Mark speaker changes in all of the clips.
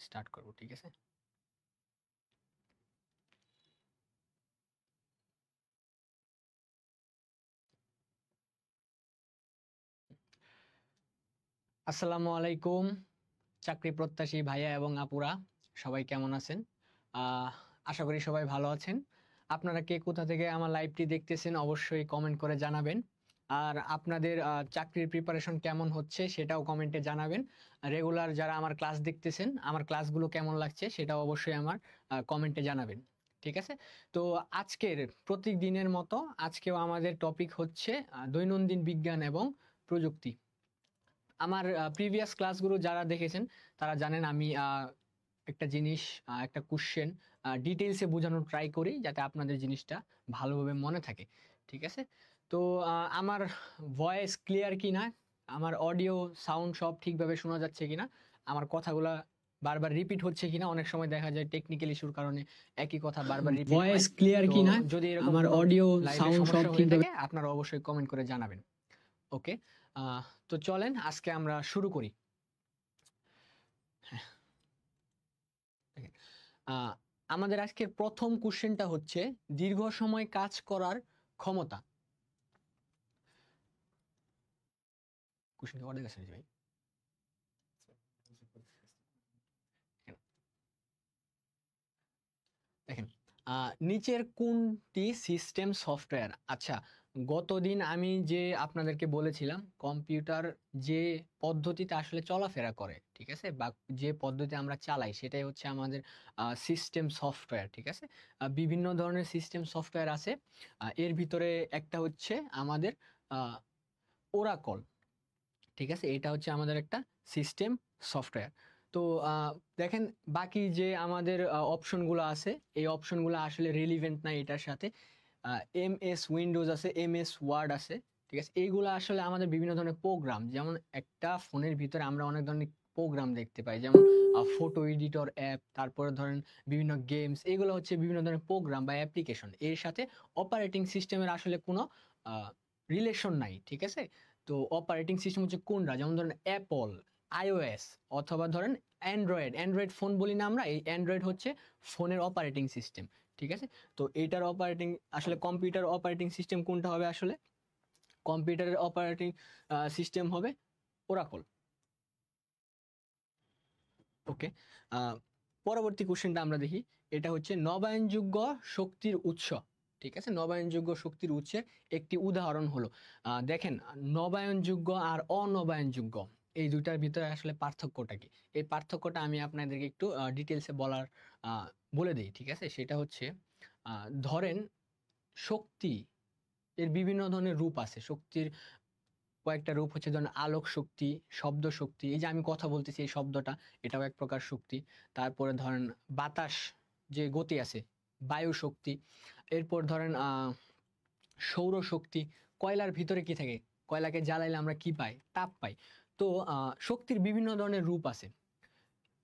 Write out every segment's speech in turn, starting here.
Speaker 1: Start করব, ঠিক আছে? আসসালামু আলাইকুম চাকরি প্রত্যাশী ভাইয়া এবং আপুরা, সবাই কেমন আছেন? আহ, আশা করি সবাই ভালো আছেন। আপনারা কে কোথা থেকে আমার লাইভটি দেখতেছেন অবশ্যই কমেন্ট করে জানাবেন। আর আপনাদের চাকরির প্রিপারেশন কেমন হচ্ছে সেটাও কমেন্টে জানাবেন। রেগুলার যারা আমার ক্লাস দেখতেছেন, আমার ক্লাসগুলো কেমন লাগছে সেটাও অবশ্যই আমার কমেন্টে জানাবেন, ঠিক আছে? তো আজকের প্রতিদিনের মতো আজকেও আমাদের টপিক হচ্ছে দৈনন্দিন বিজ্ঞান এবং প্রযুক্তি। আমার প্রিভিয়াস ক্লাসগুলো যারা দেখেছেন তারা জানেন আমি একটা জিনিস, একটা কোশ্চেন ডিটেলসে বোঝানোর ট্রাই করি যাতে আপনাদের জিনিসটা ভালোভাবে মনে থাকে, ঠিক আছে? তো আমার ভয়েস ক্লিয়ার কিনা, আমার অডিও সাউন্ড সব ঠিকভাবে শোনা যাচ্ছে কিনা, আমার কথাগুলা বারবার রিপিট হচ্ছে কিনা, অনেক সময় দেখা যায় টেকনিক্যাল ইস্যুর কারণে একই কথা বারবার রিপিট হয়।
Speaker 2: ভয়েস ক্লিয়ার
Speaker 1: তো
Speaker 2: কিনা,
Speaker 1: যদি এরকম
Speaker 2: আমার
Speaker 1: কোনো
Speaker 2: অডিও
Speaker 1: লাইভে
Speaker 2: সাউন্ড সব
Speaker 1: সমস্যা হয়ে
Speaker 2: ঠিকভাবে
Speaker 1: থাকে আপনারা অবশ্যই কমেন্ট করে জানাবেন। ওকে, তো চলেন আজকে আমরা শুরু করি। দেখেন, আহ, আমাদের আজকের প্রথম কোশ্চেনটা হচ্ছে দীর্ঘ সময় কাজ করার ক্ষমতা। কোশ্চেনটা অর্ধেক আছে নাকি ভাই? দেখেন, নিচের কোনটি সিস্টেম সফটওয়্যার? আচ্ছা, গতদিন আমি যে আপনাদেরকে বলেছিলাম কম্পিউটার যে পদ্ধতিতে আসলে চলাফেরা করে, ঠিক আছে, বা যে পদ্ধতি আমরা চালাই সেটাই হচ্ছে আমাদের সিস্টেম সফটওয়্যার, ঠিক আছে? বিভিন্ন ধরনের সিস্টেম সফটওয়্যার আছে। এর ভিতরে একটা হচ্ছে আমাদের ওরাকল, ঠিক আছে? এটা হচ্ছে আমাদের একটা সিস্টেম সফটওয়্যার। তো দেখেন, বাকি যে আমাদের অপশনগুলো আছে এই অপশনগুলো আসলে রিলিভেন্ট না এটার সাথে। এমএস উইন্ডোজ আছে, এমএস ওয়ার্ড আছে, ঠিক আছে? এইগুলো আসলে আমাদের বিভিন্ন ধরনের প্রোগ্রাম, যেমন একটা ফোনের ভিতরে আমরা অনেক ধরনের প্রোগ্রাম দেখতে পাই, যেমন ফটো এডিটর অ্যাপ, তারপরে ধরেন বিভিন্ন গেমস, এগুলো হচ্ছে বিভিন্ন ধরনের প্রোগ্রাম বা অ্যাপ্লিকেশন। এর সাথে অপারেটিং সিস্টেমের আসলে কোনো রিলেশন নাই, ঠিক আছে? তো অপারেটিং সিস্টেম হচ্ছে কোনটা, যেমন ধরেন অ্যাপল, আইওএস, অথবা ধরেন অ্যান্ড্রয়েড। অ্যান্ড্রয়েড ফোন বলি না আমরা, এই অ্যান্ড্রয়েড হচ্ছে ফোনের অপারেটিং সিস্টেম, ঠিক আছে? তো এইটার অপারেটিং আসলে কম্পিউটার অপারেটিং সিস্টেম কোনটা হবে? আসলে কম্পিউটারের অপারেটিং সিস্টেম হবে ওরাকল। ওকে, পরবর্তী কোশ্চেনটা আমরা দেখি। এটা হচ্ছে নবায়নযোগ্য শক্তির উৎস, ঠিক আছে? নবায়নযোগ্য শক্তির উৎসের একটি উদাহরণ হলো, দেখেন, নবায়নযোগ্য আর অনবায়নযোগ্য এই দুইটার ভিতরে আসলে পার্থক্যটা কি? এই পার্থক্যটা আমি আপনাদেরকে একটু ডিটেলসে বলে দিই, ঠিক আছে? সেটা হচ্ছে ধরেন শক্তি এর বিভিন্ন ধরনের রূপ আছে। শক্তির কয়েকটা রূপ হচ্ছে, ধরেন আলোক শক্তি, শব্দ শক্তি, এই যে আমি কথা বলতেছি এই শব্দটা, এটাও এক প্রকার শক্তি। তারপরে ধরেন বাতাস যে গতি আছে, বায়ু শক্তি। এরপর ধরেন সৌর শক্তি। কয়লার ভিতরে কি থাকে? কয়লাকে জ্বালাইলে আমরা কি পাই? তাপ পাই। তো শক্তির বিভিন্ন ধরনের রূপ আছে।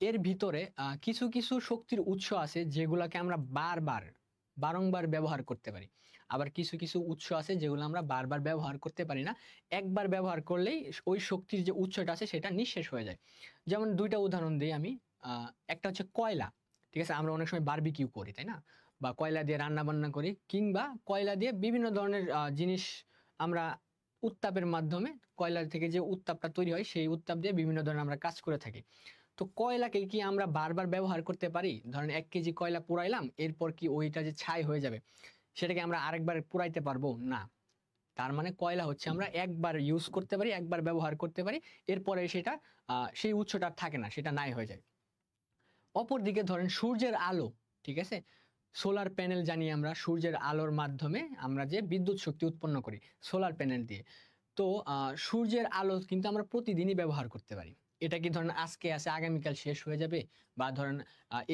Speaker 1: এর ভিতরে কিছু কিছু শক্তির উৎস আছে যেগুলাকে আমরা বারংবার ব্যবহার করতে পারি। আবার কিছু কিছু উৎস আছে যেগুলো আমরা বারবার ব্যবহার করতে পারি না, একবার ব্যবহার করলেই ওই শক্তির যে উৎসটা আছে সেটা নিঃশেষ হয়ে যায়। যেমন দুইটা উদাহরণ দিই আমি। একটা হচ্ছে কয়লা, ঠিক আছে? আমরা অনেক সময় বারবিকিউ করি, তাই না? বা কয়লা দিয়ে রান্না বান্না করি, কিংবা কয়লা দিয়ে বিভিন্ন ধরনের জিনিস আমরা উত্তাপের মাধ্যমে, কয়লা থেকে যে উত্তাপটা তৈরি হয় সেই উত্তাপ দিয়ে বিভিন্ন ধরনের আমরা কাজ করে থাকি। তো কয়লাকে কি আমরা বারবার ব্যবহার করতে পারি? ধরেন 1 কেজি কয়লা পুড়াইলাম, এরপর কি ওইটা যে ছাই হয়ে যাবে সেটাকে আমরা আরেকবার পুড়াইতে পারবো না। তার মানে কয়লা হচ্ছে আমরা একবার ইউজ করতে পারি, একবার ব্যবহার করতে পারি, এরপরে সেটা সেই উৎসটা আর থাকে না, সেটা নাই হয়ে যায়। অপরদিকে ধরেন সূর্যের আলো, ঠিক আছে? সোলার প্যানেল জানি আমরা, সূর্যের আলোর মাধ্যমে আমরা যে বিদ্যুৎ শক্তি উৎপন্ন করি সোলার প্যানেল দিয়ে। তো সূর্যের আলো কিন্তু আমরা প্রতিদিনই ব্যবহার করতে পারি। এটা কি ধরেন আজকে আছে আগামীকাল শেষ হয়ে যাবে, বা ধরেন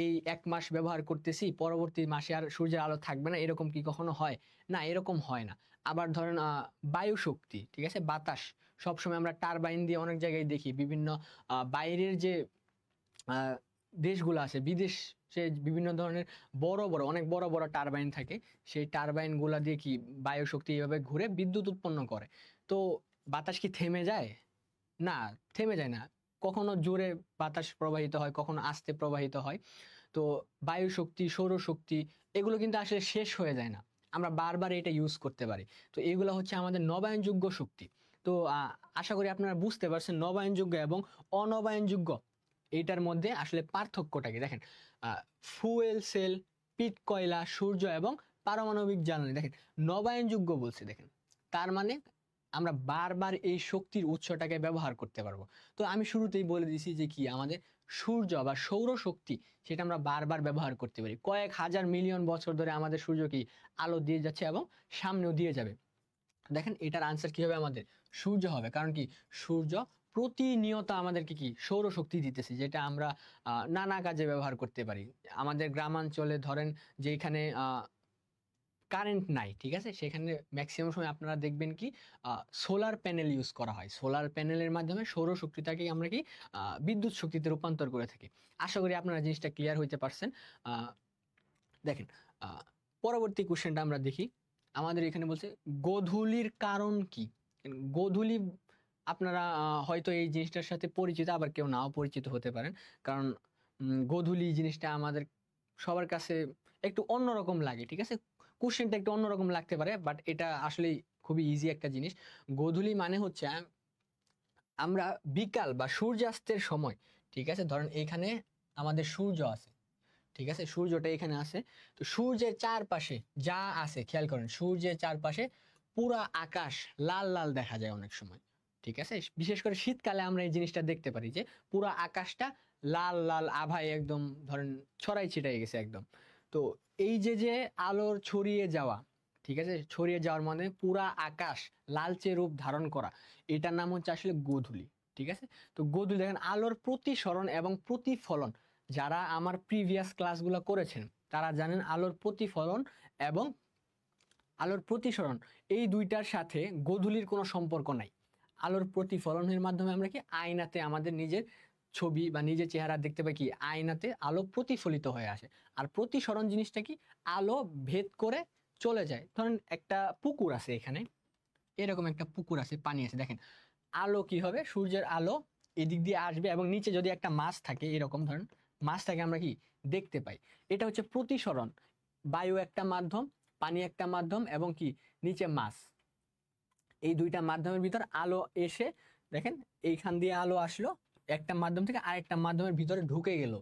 Speaker 1: এই 1 মাস ব্যবহার করতেছি পরবর্তী মাসে আর সূর্যের আলো থাকবে না, এরকম কি কখনো হয়? না, এরকম হয় না। আবার ধরেন বায়ু শক্তি, ঠিক আছে, বাতাস, সবসময় আমরা টারবাইন দিয়ে অনেক জায়গায় দেখি, বিভিন্ন বাইরের যে আহ, দেশগুলো আছে, বিদেশে বিভিন্ন ধরনের বড় বড় অনেক বড় বড় টারবাইন থাকে। সেই টারবাইন গুলা দিয়ে কি বায়ু শক্তি এইভাবে ঘুরে বিদ্যুৎ উৎপন্ন করে। তো বাতাস কি থেমে যায়? না, থেমে যায় না। কখনো জোরে বাতাস প্রবাহিত হয়, কখনো আস্তে প্রবাহিত হয়। তো বায়ু শক্তি, সৌরশক্তি এগুলো কিন্তু আসলে শেষ হয়ে যায় না, আমরা বারবার এটা ইউজ করতে পারি। তো এগুলো হচ্ছে আমাদের নবায়নযোগ্য শক্তি। তো আশা করি আপনারা বুঝতে পারছেন নবায়নযোগ্য এবং অনবায়নযোগ্য এইটার মধ্যে আসলে পার্থক্যটা কি। দেখেন, ফুয়েল সেল, পিট কয়লা, সূর্য এবং পারমাণবিক জ্বালানি। দেখেন নবায়নযোগ্য বলছে, দেখেন তার মানে আমরা বারবার এই শক্তির উৎসটাকে ব্যবহার করতে পারবো। তো আমি শুরুতেই বলে দিয়েছি যে কি আমাদের সূর্য বা সৌর শক্তি, সেটা আমরা বারবার ব্যবহার করতে পারি। কয়েক হাজার মিলিয়ন বছর ধরে আমাদের সূর্য কি আলো দিয়ে যাচ্ছে এবং সামনেও দিয়ে যাবে। দেখেন এটার আনসার কি হবে, আমাদের সূর্য হবে। কারণ কি সূর্য প্রতিনিয়ত আমাদেরকে কি সৌরশক্তি দিতেছে, যেটা আমরা নানা কাজে ব্যবহার করতে পারি। আমাদের গ্রামাঞ্চলে ধরেন যেখানে কারেন্ট নাই, ঠিক আছে, সেখানে ম্যাক্সিমাম সময় আপনারা দেখবেন কি সোলার প্যানেল ইউজ করা হয়। সোলার প্যানেলের মাধ্যমে সৌরশক্তিটাকে আমরা কি বিদ্যুৎ শক্তিতে রূপান্তর করে থাকি। আশা করি আপনারা জিনিসটা ক্লিয়ার হইতে পারছেন। দেখেন পরবর্তী কোশ্চেনটা আমরা দেখি। আমাদের এখানে বলছে গোধূলির কারণ কি। গোধূলি আপনারা হয়তো এই জিনিসটার সাথে পরিচিত, আবার কেউ নাও পরিচিত হতে পারেন। কারণ গোধূলি জিনিসটা আমাদের সবার কাছে একটু অন্যরকম লাগে, ঠিক আছে, কোশ্চেনটা একটু অন্যরকম লাগতে পারে, বাট এটা আসলে খুবই ইজি একটা জিনিস। গোধূলি মানে হচ্ছে আমরা বিকাল বা সূর্যাস্তের সময়, ঠিক আছে, ধরেন এখানে আমাদের সূর্য আছে, ঠিক আছে, সূর্যটা এখানে আছে। তো সূর্যের চারপাশে যা আছে খেয়াল করেন, সূর্যের চারপাশে পুরা আকাশ লাল লাল দেখা যায় অনেক সময়, ঠিক আছে। বিশেষ করে শীতকালে আমরা এই জিনিসটা দেখতে পারি যে পুরা আকাশটা লাল লাল আভায় একদম ধরেন ছড়াই ছিটাই গেছে একদম। তো এই যে যে আলোর ছড়িয়ে যাওয়া, ঠিক আছে, ছড়িয়ে যাওয়ার মানে পুরা আকাশ লালচে রূপ ধারণ করা, এটার নাম হচ্ছে আসলে গোধূলি, ঠিক আছে। তো গোধূলি দেখেন আলোর প্রতিসরণ এবং প্রতিফলন, যারা আমার প্রিভিয়াস ক্লাসগুলো করেছেন তারা জানেন আলোর প্রতিফলন এবং আলোর প্রতিসরণ এই দুইটার সাথে গোধূলির কোনো সম্পর্ক নাই। আলোর প্রতিফলনের মাধ্যমে আমরা কি আয়নাতে আমাদের নিজের ছবি বা নিজের চেহারা দেখতে পাই, কি আয়নাতে আলো প্রতিফলিত হয়ে আসে। আর প্রতিসরণ জিনিসটা কি আলো ভেদ করে চলে যায়। ধরেন একটা পুকুর আছে এখানে, এরকম একটা পুকুর আছে, পানি আছে, দেখেন আলো কি হবে, সূর্যের আলো এদিক দিয়ে আসবে এবং নিচে যদি একটা মাছ থাকে, এরকম ধরেন মাছটাকে আমরা কি দেখতে পাই। এটা হচ্ছে প্রতিসরণ। বায়ু একটা মাধ্যম, পানি একটা মাধ্যম এবং কি নিচে মাছ, এই দুইটা মাধ্যমের ভিতর আলো এসে দেখেন এইখান দিয়ে আলো আসলো, একটা মাধ্যম থেকে আরেকটা মাধ্যমের ভিতরে ঢুকে গেল,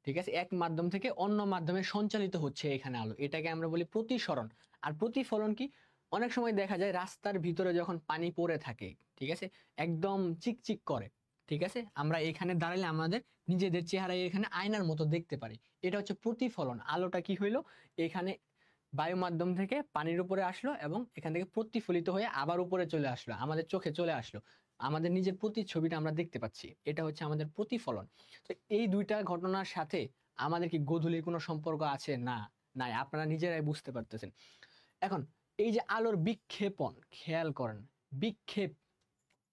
Speaker 1: ঠিক আছে, এক মাধ্যম থেকে অন্য মাধ্যমে সঞ্চালিত হচ্ছে এখানে আলো, এটাকে আমরা বলি প্রতিসরণ। আর প্রতিফলন কি, অনেক সময় দেখা যায় রাস্তার ভিতরে যখন পানি পড়ে থাকে, ঠিক আছে, একদম চিকচিক করে, ঠিক আছে, আমরা এখানে দাঁড়ালে আমাদের নিজেদের চেহারা এখানে আয়নার মতো দেখতে পারি, এটা হচ্ছে প্রতিফলন। আলোটা কি হইলো, এখানে বায়ু মাধ্যম থেকে পানির উপরে আসলো এবং এখান থেকে প্রতিফলিত হয়ে আবার উপরে চলে আসলো, আমাদের চোখে চলে আসলো, আমাদের নিজের প্রতিছবিটা আমরা দেখতে পাচ্ছি, এটা হচ্ছে আমাদের প্রতিফলন। তো এই দুইটা ঘটনার সাথে আমাদের কি গোধূলির কোনো সম্পর্ক আছে? না, নাই, আপনারা নিজেরাই বুঝতে পারতেছেন। এখন এই যে আলোর বিক্ষেপণ, খেয়াল করেন, বিক্ষেপ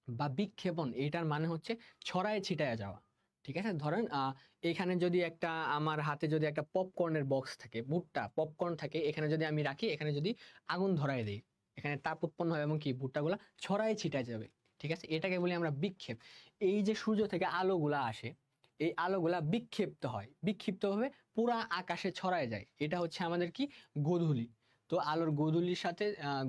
Speaker 1: বা বিক্ষেপণ এটার মানে হচ্ছে ছড়ায় ছিটায় যাওয়া, ঠিক আছে। ধরেন এখানে যদি একটা আমার হাতে যদি একটা পপকর্নের বক্স থাকে, ভুট্টা পপকর্ন থাকে, এখানে যদি আমি রাখি, এখানে যদি আগুন ধরায় দিই, এখানে তাপ উৎপন্ন হয় এবং কি ভুট্টাগুলা ছড়ায় ছিটায় যাবে, ঠিক আছে, এটাকে বলি আমরা বিক্ষেপ। এই যে সূর্য থেকে আলোগুলা আসে, এই আলোগুলা বিক্ষিপ্ত হয়, বিক্ষিপ্তভাবে পুরা আকাশে ছড়ায় যায়, এটা হচ্ছে আমাদের কি গোধূলি। তো আলোর গোধূলির সাথে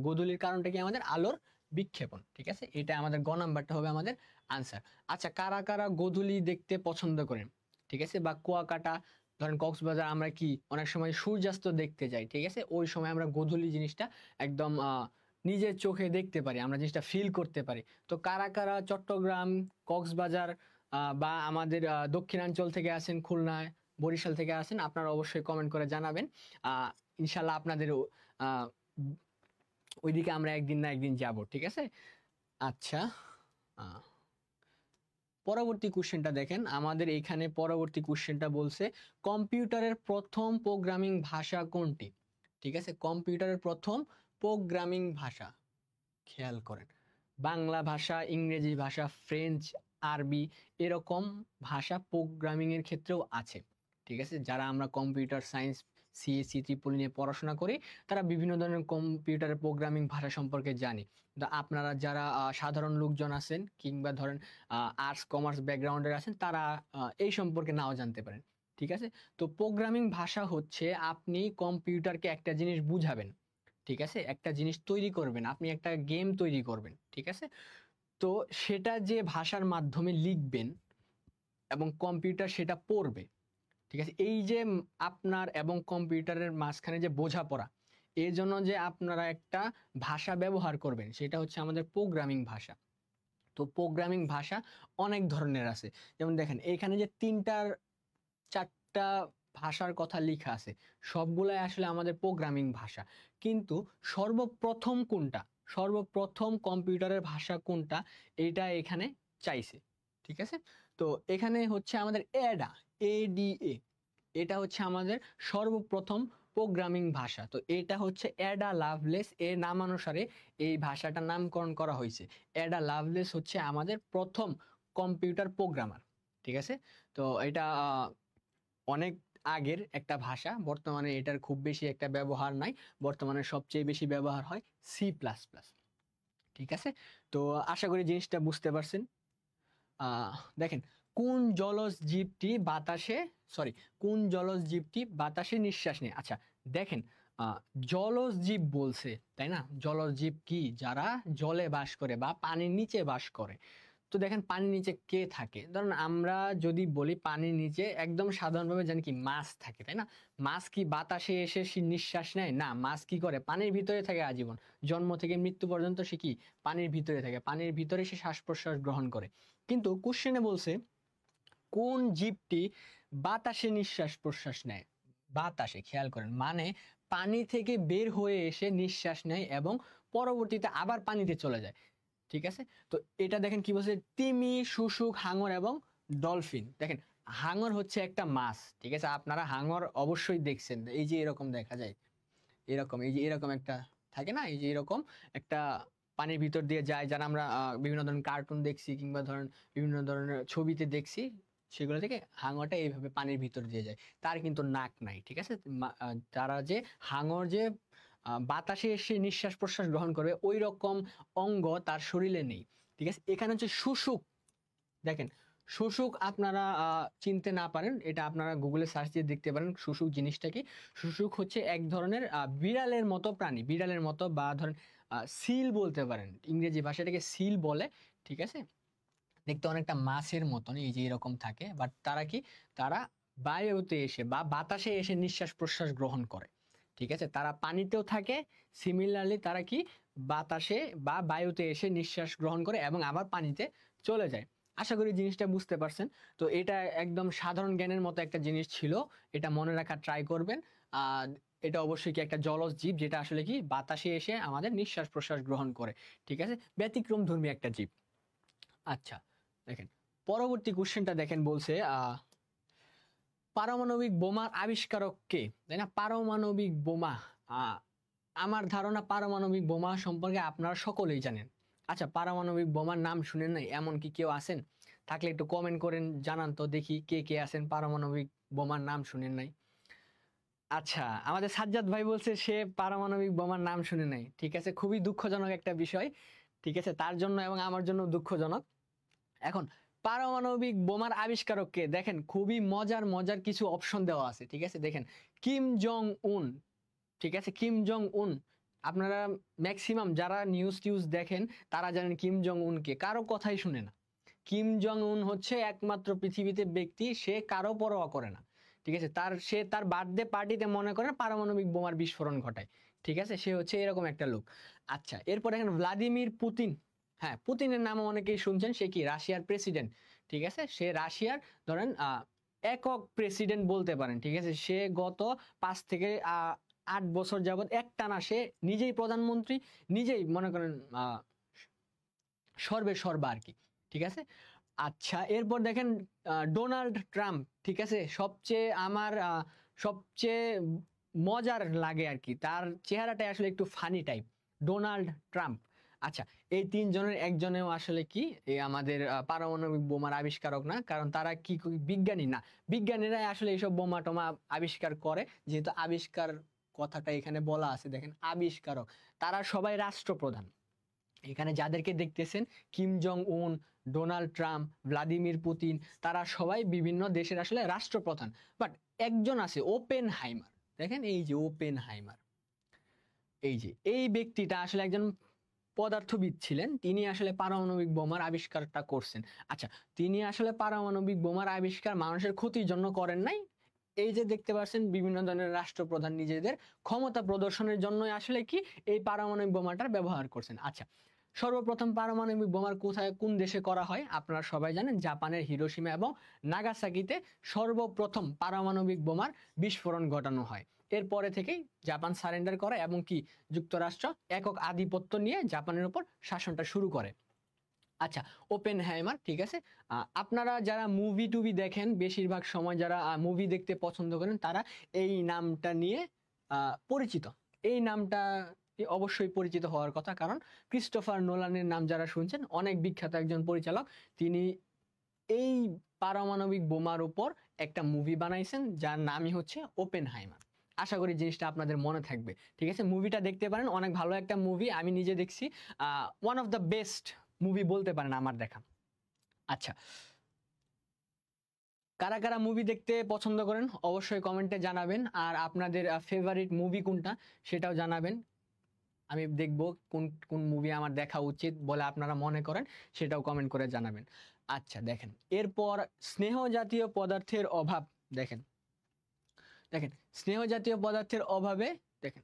Speaker 1: গোধূলির কারণটা কি, আমাদের আলোর বিক্ষেপণ, ঠিক আছে, এটা আমাদের গ নাম্বারটা হবে আমাদের আনসার। আচ্ছা, কারা কারা গোধূলি দেখতে পছন্দ করেন, ঠিক আছে, বা কুয়াকাটা, ধরেন কক্সবাজার আমরা কি অনেক সময় সূর্যাস্ত দেখতে যাই, ঠিক আছে, ওই সময় আমরা গোধূলি জিনিসটা একদম নিজের চোখে দেখতে পারি, আমরা জিনিসটা ফিল করতে পারি। তো কারা কারা চট্টগ্রাম, কক্সবাজার বা আমাদের দক্ষিণাঞ্চল থেকে আছেন, খুলনায়, বরিশাল থেকে আছেন, আপনারা অবশ্যই কমেন্ট করে জানাবেন। ইনশাল্লাহ আপনাদের আহ ওইদিকে আমরা একদিন না একদিন যাব, ঠিক আছে। আচ্ছা, আহ, পরবর্তী কোশ্চেনটা দেখেন, আমাদের এখানে পরবর্তী কোশ্চেনটা বলছে কম্পিউটারের প্রথম প্রোগ্রামিং ভাষা কোনটি, ঠিক আছে, কম্পিউটারের প্রথম প্রোগ্রামিং ভাষা, খেয়াল করেন, বাংলা ভাষা, ইংরেজি ভাষা, ফ্রেঞ্চ, আরবি, এরকম ভাষা প্রোগ্রামিং এর ক্ষেত্রেও আছে, ঠিক আছে, যারা আমরা কম্পিউটার সায়েন্স সিএসসি ট্রিপল নিয়ে পড়াশোনা করি তারা বিভিন্ন ধরনের কম্পিউটারের প্রোগ্রামিং ভাষা সম্পর্কে জানি। তো আপনারা যারা সাধারণ লোকজন আছেন কিংবা ধরেন আর্টস কমার্স ব্যাকগ্রাউন্ডের আছেন তারা এই সম্পর্কে নাও জানতে পারেন। ঠিক আছে, তো প্রোগ্রামিং ভাষা হচ্ছে আপনি কম্পিউটারকে একটা জিনিস বুঝাবেন, ঠিক আছে, একটা জিনিস তৈরি করবেন, আপনি একটা গেম তৈরি করবেন, ঠিক আছে, তো সেটা যে ভাষার মাধ্যমে লিখবেন এবং কম্পিউটার সেটা পড়বে, ঠিক আছে, এই যে আপনার এবং কম্পিউটারের মাঝখানে যে বোঝাপড়া, এই জন্য যে আপনারা একটা ভাষা ব্যবহার করবেন সেটা হচ্ছে আমাদের প্রোগ্রামিং ভাষা। তো প্রোগ্রামিং ভাষা অনেক ধরনের আছে, যেমন দেখেন এখানে যে চারটা ভাষার কথা লেখা আছে সবগুলাই আসলে আমাদের প্রোগ্রামিং ভাষা। কিন্তু সর্বপ্রথম কম্পিউটারের ভাষা কোনটা এইটা এখানে চাইছে, ঠিক আছে। তো এখানে হচ্ছে আমাদের এডা, এটা হচ্ছে আমাদের সর্বপ্রথম প্রোগ্রামিং ভাষা। তো এটা হচ্ছে অ্যাডা লাভলেস এর নামানুসারে এই ভাষাটার নামকরণ করা হয়েছে। অ্যাডা লাভলেস হচ্ছে আমাদের প্রথম কম্পিউটার প্রোগ্রামার, ঠিক আছে। তো এটা অনেক আগের একটা ভাষা, বর্তমানে এটার খুব বেশি একটা ব্যবহার নাই, বর্তমানে সবচেয়ে বেশি ব্যবহার হয় C++, ঠিক আছে। তো আশা করি জিনিসটা বুঝতে পারছেন। দেখেন কোন জলজ জীবটি বাতাসে নিঃশ্বাস নেয়। আচ্ছা দেখেন, জলজ জীব বলছে তাই না, জলজ জীব কি, যারা জলে বাস করে বা পানির নিচে বাস করে। তো দেখেন পানির নিচে কে থাকে, ধরুন আমরা যদি বলি পানির নিচে একদম সাধারণভাবে জানি কি মাছ থাকে, তাই না। মাছ কি বাতাসে এসে সে নিঃশ্বাস নেয় না, মাছ কি করে পানির ভিতরে থাকে আজীবন, জন্ম থেকে মৃত্যু পর্যন্ত সে কি পানির ভিতরে থাকে, পানির ভিতরে সে শ্বাস প্রশ্বাস গ্রহণ করে। কিন্তু কোশ্চেনে বলছে কোন জীবটি বাতাসে নিঃশ্বাস প্রশ্বাস নেয়, বাতাসে, খেয়াল করেন, মানে পানি থেকে বের হয়ে এসে নিঃশ্বাস নেয় এবং পরবর্তীতে আবার পানিতে চলে যায়, ঠিক আছে। তো এটা দেখেন কি বলছে, তিমি, শুশুক, হাঙর এবং ডলফিন। দেখেন হাঙর হচ্ছে একটা মাছ, ঠিক আছে, আপনারা হাঙর অবশ্যই দেখছেন, এই যে এরকম দেখা যায়, এরকম, এই যে এরকম একটা থাকে না, এই যে এরকম একটা পানির ভিতর দিয়ে যায়, যারা আমরা বিভিন্ন ধরনের কার্টুন দেখছি কিংবা ধরেন বিভিন্ন ধরনের ছবিতে দেখছি, সেগুলো থেকে হাঙরটা এইভাবে পানির ভিতর দিয়ে যায়, তার কিন্তু নাক নাই, ঠিক আছে। তারা যে হাঙর যে বাতাসে এসে নিঃশ্বাস প্রশ্বাস গ্রহণ করবে ওই রকম অঙ্গ তার শরীরে নেই, ঠিক আছে। এখানে হচ্ছে শুশুক, দেখেন শুশুক আপনারা চিনতে না পারেন, এটা আপনারা গুগলে সার্চ দিয়ে দেখতে পারেন শুশুক জিনিসটা কি। শুশুক হচ্ছে এক ধরনের বিড়ালের মতো প্রাণী, বিড়ালের মতো, বা ধরেন সিল বলতে পারেন, ইংরেজি ভাষাটাকে সিল বলে, ঠিক আছে। দেখতে অনেকটা মাছের মতন, এই যে এরকম থাকে, বাট তারা কি, তারা বায়ুতে এসে বা বাতাসে এসে নিঃশ্বাস প্রশ্বাস গ্রহণ করে, ঠিক আছে। তারা পানিতেও থাকে, সিমিলারলি তারা কি বাতাসে বা বায়ুতে এসে নিঃশ্বাস গ্রহণ করে এবং আবার পানিতে চলে যায়। আশা করি জিনিসটা বুঝতে পারছেন। তো এটা একদম সাধারণ জ্ঞানের মতো একটা জিনিস ছিল, এটা মনে রাখা ট্রাই করবেন। আর এটা অবশ্যই কি একটা জলজ জীব যেটা আসলে কি বাতাসে এসে আমাদের নিঃশ্বাস প্রশ্বাস গ্রহণ করে, ঠিক আছে, ব্যতিক্রম ধর্মী একটা জীব। আচ্ছা দেখেন পরবর্তী কোশ্চেনটা দেখেন, বলছে পারমাণবিক বোমার আবিষ্কারক কে, তাই না। পারমাণবিক বোমা, আমার ধারণা পারমাণবিক বোমা সম্পর্কে আপনারা সকলেই জানেন। আচ্ছা পারমাণবিক বোমার নাম শুনেন নাই এমন কি কেউ আছেন, থাকলে একটু কমেন্ট করেন, জানান তো দেখি কে কে আছেন পারমাণবিক বোমার নাম শুনেন নাই। আচ্ছা আমাদের সাজ্জাদ ভাই বলছে সে পারমাণবিক বোমার নাম শুনে নাই, ঠিক আছে, খুবই দুঃখজনক একটা বিষয়, ঠিক আছে, তার জন্য এবং আমার জন্য দুঃখজনক। এখন পারমাণবিক বোমার আবিষ্কারক কে, দেখেন খুবই মজার মজার কিছু অপশন দেওয়া আছে, ঠিক আছে। দেখেন কিম জং উন, ঠিক আছে, কিম জং উন, আপনারা ম্যাক্সিমাম যারা নিউজ টিউজ দেখেন তারা জানেন কিম জং উনকে, কারো কথাই শুনে না। কিম জং উন হচ্ছে একমাত্র পৃথিবীতে ব্যক্তি, সে কারো পরোয়া করে না, ঠিক আছে, সে তার বার্থডে পার্টিতে মনে করেন পারমাণবিক বোমার বিস্ফোরণ ঘটায়, ঠিক আছে, সে হচ্ছে এরকম একটা লোক। আচ্ছা এরপর দেখেন ভ্লাদিমির পুতিন, হ্যাঁ পুতিনের নাম অনেকেই শুনছেন, সে কি রাশিয়ার প্রেসিডেন্ট, ঠিক আছে, সে রাশিয়ার ধরেন একক প্রেসিডেন্ট বলতে পারেন, ঠিক আছে, সে গত 5 থেকে 8 বছর যাবত একটানা সে নিজেই প্রধানমন্ত্রী, নিজেই মনে করেন সর্বা আর কি, ঠিক আছে। আচ্ছা এরপর দেখেন ডোনাল্ড ট্রাম্প, ঠিক আছে, সবচেয়ে মজার লাগে আর কি, তার চেহারাটা আসলে একটু ফানি টাইপ, ডোনাল্ড ট্রাম্প। আচ্ছা, এই তিনজনের একজনেও আসলে কি এই আমাদের পারমাণবিক বোমার আবিষ্কারক না, কারণ তারা কি বিজ্ঞানী না। বিজ্ঞানীরা আসলে এইসব বোমা টোমা আবিষ্কার করে, যেহেতু আবিষ্কার কথাটা এখানে বলা আছে, দেখেন আবিষ্কারক, তারা সবাই রাষ্ট্রপ্রধান। এখানে যাদেরকে দেখতেছেন, কিম জং উন, ডোনাল্ড ট্রাম্প, ভ্লাদিমির পুতিন, তারা সবাই বিভিন্ন দেশের আসলে রাষ্ট্রপ্রধান। বাট একজন আছে ওপেন হাইমার, দেখেন এই যে ওপেন হাইমার, এই যে এই ব্যক্তিটা আসলে একজন পদার্থবিদ ছিলেন, তিনি আসলে পারমাণবিক বোমার আবিষ্কারটা করছেন। আচ্ছা, তিনি আসলে পারমাণবিক বোমার আবিষ্কার মানুষের ক্ষতির জন্য করেন নাই। এই যে দেখতে পাচ্ছেন বিভিন্ন ধরনের রাষ্ট্রপ্রধান নিজেদের ক্ষমতা প্রদর্শনের জন্য আসলে কি এই পারমাণবিক বোমাটার ব্যবহার করছেন। আচ্ছা, সর্বপ্রথম পারমাণবিক বোমার কোথায় কোন দেশে করা হয় আপনারা সবাই জানেন, জাপানের হিরোশিমা এবং নাগাসাকিতে সর্বপ্রথম পারমাণবিক বোমার বিস্ফোরণ ঘটানো হয়। এরপরে থেকেই জাপান সারেন্ডার করে এবং কি যুক্তরাষ্ট্র একক আধিপত্য নিয়ে জাপানের উপর শাসনটা শুরু করে। আচ্ছা, ওপেন হ্যাইমার, ঠিক আছে। আপনারা যারা মুভি টুভি দেখেন, বেশিরভাগ সময় যারা মুভি দেখতে পছন্দ করেন, তারা এই নামটা নিয়ে পরিচিত। এই নামটা অবশ্যই পরিচিত হওয়ার কথা, কারণ ক্রিস্টোফার নোলানের নাম যারা শুনছেন, অনেক বিখ্যাত একজন পরিচালক, তিনি এই পারমাণবিক বোমার উপর একটা মুভি বানাইছেন যার নামই হচ্ছে ওপেন হাইমার। আশা করি জিনিসটা আপনাদের মনে থাকবে, ঠিক আছে। মুভিটা দেখতে পারেন, অনেক ভালো একটা মুভি, আমি নিজে দেখছি, one of the best movie বলতে পারেন আমার দেখা। আচ্ছা, কারা কারা মুভি দেখতে পছন্দ করেন অবশ্যই কমেন্টে জানাবেন, আর আপনাদের ফেভারিট মুভি কোনটা সেটাও জানাবেন। আমি দেখব কোন কোন মুভি আমার দেখা উচিত বলে আপনারা মনে করেন, সেটাও কমেন্ট করে জানাবেন। আচ্ছা দেখেন, এরপর স্নেহ জাতীয় পদার্থের অভাব, দেখেন দেখেন স্নেহ জাতীয় পদার্থের অভাবে, দেখেন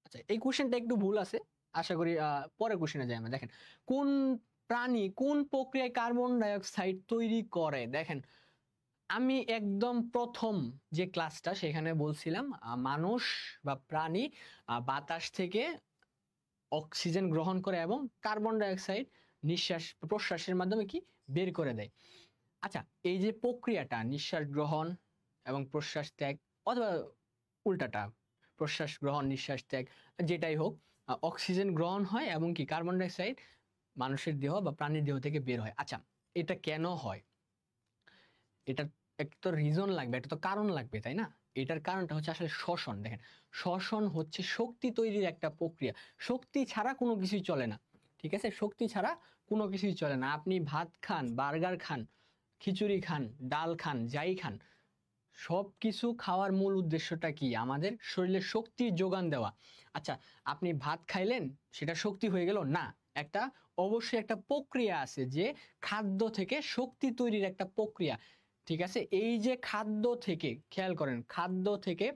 Speaker 1: আচ্ছা এই কোশ্চেনটা একটু ভুল আছে, আশা করি পরের কোশ্চেনে যাই আমরা। দেখেন, কোন প্রাণী কোন প্রক্রিয়ায় কার্বন ডাই অক্সাইড তৈরি করে। দেখেন, আমি একদম প্রথম যে ক্লাসটা সেখানে বলছিলাম মানুষ বা প্রাণী বাতাস থেকে অক্সিজেন গ্রহণ করে এবং কার্বন ডাই অক্সাইড নিঃশ্বাস প্রশ্বাসের মাধ্যমে কি বের করে দেয়। আচ্ছা, এই যে প্রক্রিয়াটা নিঃশ্বাস গ্রহণ এবং প্রশ্বাস ত্যাগ, অথবা উল্টাটা প্রশ্বাস গ্রহণ নিঃশ্বাস ত্যাগ, যেটাই হোক, অক্সিজেন গ্রহণ হয় এবং কি কার্বন ডাই অক্সাইড মানুষের দেহ বা প্রাণীর দেহ থেকে বের হয়। আচ্ছা, এটা কেন হয়? এটা একটা তো রিজন লাগবে, একটা তো কারণ লাগবে, তাই না? এটার কারণটা হচ্ছে আসলে শ্বসন। দেখেন, শ্বসন হচ্ছে শক্তি তৈরির একটা প্রক্রিয়া। শক্তি ছাড়া কোনো কিছুই চলে না, ঠিক আছে। শক্তি ছাড়া কোনো কিছুই চলে না। আপনি ভাত খান, বার্গার খান, খিচুড়ি খান, ডাল খান, যাই খান, সব কিছু খাওয়ার মূল উদ্দেশ্যটা কি? আমাদের শরীরে শক্তির যোগান দেওয়া। আচ্ছা, আপনি ভাত খাইলেন, সেটা শক্তি হয়ে গেল না, একটা অবশ্যই একটা প্রক্রিয়া আছে, যে খাদ্য থেকে শক্তি তৈরির একটা প্রক্রিয়া, ঠিক আছে। এই যে খাদ্য থেকে, খেয়াল করেন, খাদ্য থেকে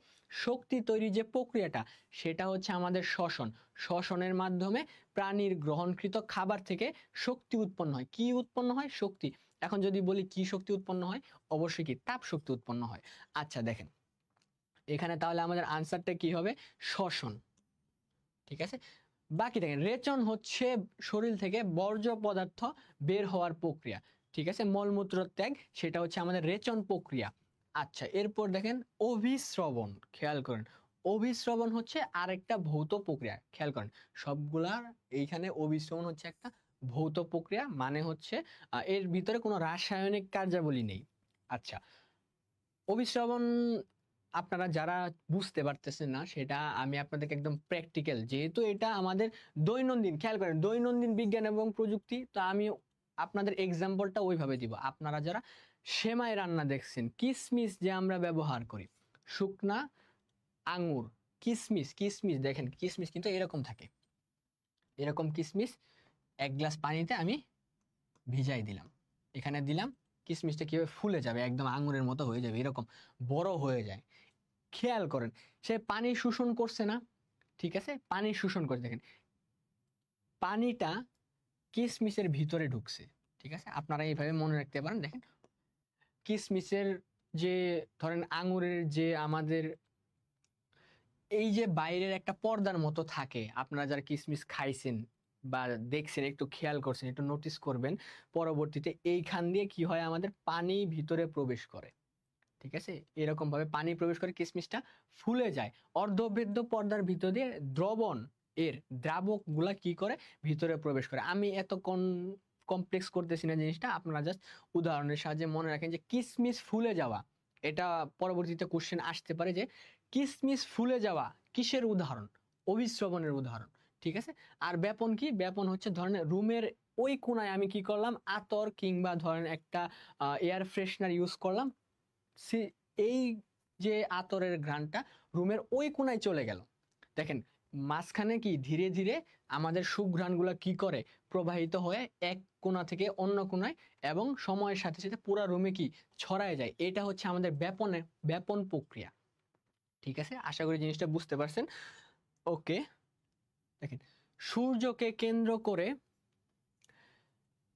Speaker 1: শক্তি তৈরি যে প্রক্রিয়াটা, সেটা হচ্ছে আমাদের শ্বসন। শ্বসনের মাধ্যমে প্রাণীর গ্রহণকৃত খাবার থেকে শক্তি উৎপন্ন হয়। কি উৎপন্ন হয়? শক্তি। এখন যদি বলি কি শক্তি উৎপন্ন হয়, অবশ্যই কি তাপ শক্তি উৎপন্ন হয়। আচ্ছা দেখেন, এখানে তাহলে আমাদের আনসারটা কি হবে? শ্বসন, ঠিক আছে। বাকি দেখেন, রেচন হচ্ছে শরীর থেকে বর্জ্য পদার্থ বের হওয়ার প্রক্রিয়া, ঠিক আছে। মলমূত্র ত্যাগ, সেটা হচ্ছে আমাদের রেচন প্রক্রিয়া। আচ্ছা, এরপর দেখেন অভিস্রবণ, খেয়াল করেন, অভিস্রবণ হচ্ছে আরেকটা ভৌত প্রক্রিয়া, খেয়াল করেন সবগুলার। এইখানে অভিস্রবণ হচ্ছে একটা ভৌত প্রক্রিয়া, মানে হচ্ছে এর ভিতরে কোনো রাসায়নিক কার্যাবলী নেই। আচ্ছা, অভিস্রবণ আপনারা যারা বুঝতে পারতেছেন না, সেটা আমি আপনাদেরকে একদম প্র্যাকটিক্যাল, যেহেতু এটা আমাদের দৈনন্দিন, খেয়াল করেন দৈনন্দিন বিজ্ঞান এবং প্রযুক্তি, তো আমি আপনাদের এক্সাম্পলটা ওইভাবে দিব। আপনারা যারা সেমাই রান্না দেখছেন, কিসমিস যে আমরা ব্যবহার করি, শুকনা আঙুর, কিসমিস, কিসমিস দেখেন, কিসমিস কিন্তু এরকম থাকে, এরকম কিসমিস এক গ্লাস পানিতে আমি ভিজাই দিলাম, এখানে দিলাম, কিসমিসটা কিভাবে ফুলে যাবে, একদম আঙুরের মতো হয়ে যাবে, এরকম বড় হয়ে যায়। খেয়াল করেন, সে পানি শোষণ করছে না, ঠিক আছে, পানি শোষণ করে, দেখেন পানিটা কিসমিসের ভিতরে ঢুকছে, ঠিক আছে। আপনারা এইভাবে মনে রাখতে পারেন। দেখেন, কিসমিসের যে, ধরেন আঙুরের যে আমাদের এই যে বাইরের একটা পর্দার মতো থাকে, আপনারা যারা কিসমিস খাইছেন বা দেখছেন, একটু খেয়াল করছেন, একটু নোটিস করবেন, পরবর্তীতে এইখান দিয়ে কি হয়, আমাদের পানি ভিতরে প্রবেশ করে, ঠিক আছে। এরকম ভাবে পানি প্রবেশ করে কিসমিসটা ফুলে যায়, অর্ধভেদ্য পর্দার ভিতর দিয়ে দ্রবণ এর দ্রাবকগুলা কি করে ভিতরে প্রবেশ করে। আমি এত কমপ্লেক্স করতেছি না জিনিসটা, আপনারা জাস্ট উদাহরণের সাহায্যে মনে রাখেন যে কিসমিস ফুলে যাওয়া, এটা পরবর্তীতে কোশ্চেন আসতে পারে যে কিসমিস ফুলে যাওয়া কিসের উদাহরণ, অভিস্রবণের উদাহরণ, ঠিক আছে। আর ব্যাপন কি, ব্যাপন হচ্ছে ধরেন রুমের ওই কোনায় আমি কি করলাম, আতর কিংবা ধরেন একটা এয়ার ফ্রেশনার ইউজ করলাম, এই যে আতরের ঘ্রাণটা রুমের ওই কোনায় চলে গেল, দেখেন মাঝখানে কি ধীরে ধীরে আমাদের সুঘ্রাণগুলো কি করে প্রবাহিত হয়ে এক কোণা থেকে অন্য কোণায় এবং সময়ের সাথে সাথে পুরো রুমে কি ছড়ায় যায়, এটা হচ্ছে আমাদের ব্যাপন প্রক্রিয়া, ঠিক আছে। আশা করি জিনিসটা বুঝতে পারছেন। ওকে, দেখেন সূর্যকে কেন্দ্র করে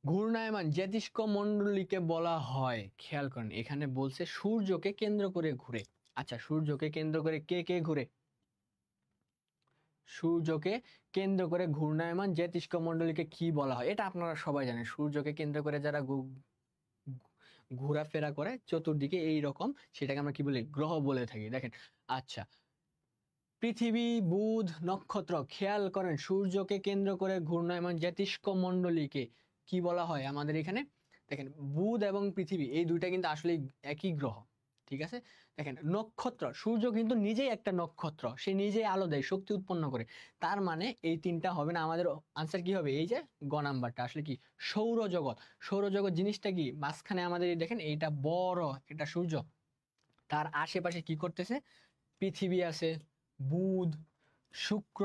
Speaker 1: ঘূর্ণায়মান জ্যোতিষ্ক মণ্ডলীকে বলা হয়, খেয়াল করেন এখানে বলছে সূর্যকে কেন্দ্র করে ঘুরে। আচ্ছা, সূর্যকে কেন্দ্র করে কে কে ঘুরে? সূর্যকে কেন্দ্র করে ঘূর্ণায়মান জ্যোতিষ্ক মণ্ডলীকে কি বলা হয়? এটা আপনারা সবাই জানেন, সূর্যকে কেন্দ্র করে যারা ঘোরাফেরা করে চতুর্দিকে এই রকম, সেটাকে আমরা কি বলি, গ্রহ বলে থাকি। দেখেন আচ্ছা, পৃথিবী, বুধ, নক্ষত্র, খেয়াল করেন সূর্যকে কেন্দ্র করে ঘূর্ণায়মান জ্যোতিষ্ক মণ্ডলীকে কি বলা হয় আমাদের এখানে? দেখেন বুধ এবং পৃথিবী এই দুইটা কিন্তু আসলে একই গ্রহ, ঠিক আছে। দেখেন নক্ষত্র, সূর্য কিন্তু নিজেই একটা নক্ষত্র, সে নিজেই আলো দেয়, শক্তি উৎপন্ন করে, তার মানে এই তিনটা হবে না, আমাদের আনসার কি হবে, এই যে গ নাম্বারটা আসলে কি সৌরজগৎ। সৌরজগৎ জিনিসটা কি, মাঝখানে আমাদের দেখেন এইটা বড় এটা সূর্য, তার আশেপাশে কি করতেছে, পৃথিবী আছে, বুধ, শুক্র,